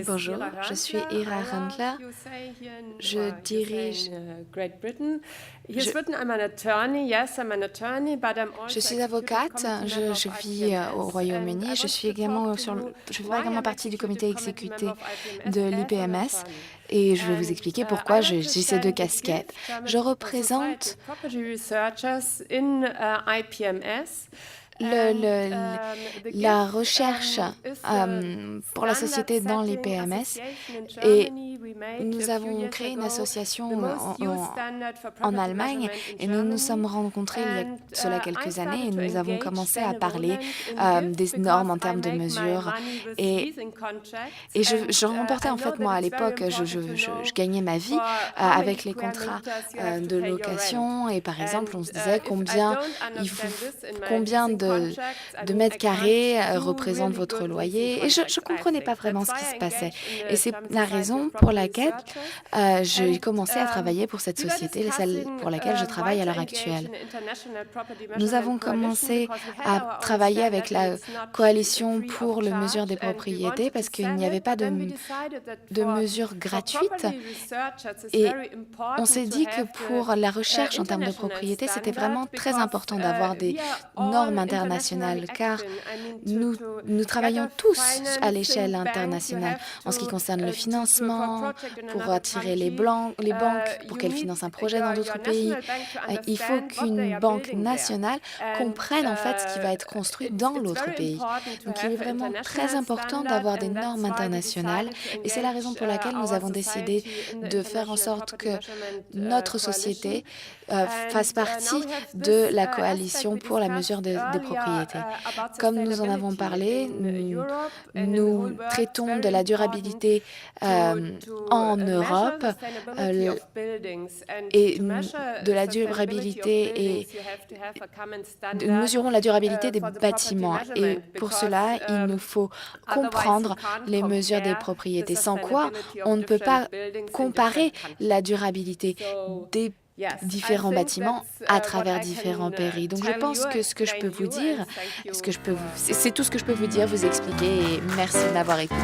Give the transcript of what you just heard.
Bonjour, je suis Ira Handler. Je dirige. Je, je suis avocate. Je vis au Royaume-Uni. Je fais également partie du comité exécutif de l'IPMS et je vais vous expliquer pourquoi j'ai ces deux casquettes. Je représente la recherche pour la société dans l'IPMS et nous avons créé une association en Allemagne et nous nous sommes rencontrés il y a cela quelques années et nous avons commencé à parler des normes en termes de mesures et je remportais en fait moi à l'époque, je gagnais ma vie avec les contrats de location et par exemple on se disait combien de mètres carrés représente votre loyer et je ne comprenais pas vraiment ce qui se passait. Et c'est la raison pour laquelle j'ai commencé à travailler pour cette société, celle pour laquelle je travaille à l'heure actuelle. Nous avons commencé à travailler avec la coalition pour le mesure des propriétés parce qu'il n'y avait pas de mesures gratuites et on s'est dit que pour la recherche en termes de propriété, c'était vraiment très important d'avoir des normes internationales car nous travaillons tous à l'échelle internationale en ce qui concerne le financement, pour attirer les banques, pour qu'elles financent un projet dans d'autres pays. Il faut qu'une banque nationale comprenne en fait ce qui va être construit dans l'autre pays. Donc il est vraiment très important d'avoir des normes internationales et c'est la raison pour laquelle nous avons décidé de faire en sorte que notre société fasse partie de la coalition pour la mesure des propriétés. Comme nous en avons parlé, nous traitons de la durabilité en Europe et de la durabilité et nous mesurons la durabilité des bâtiments et pour cela, il nous faut comprendre les mesures des propriétés, sans quoi on ne peut pas comparer la durabilité des différents bâtiments à travers différents pays. Donc je pense que ce que je peux vous dire, c'est tout ce que je peux vous dire, vous expliquer et merci de m'avoir écouté.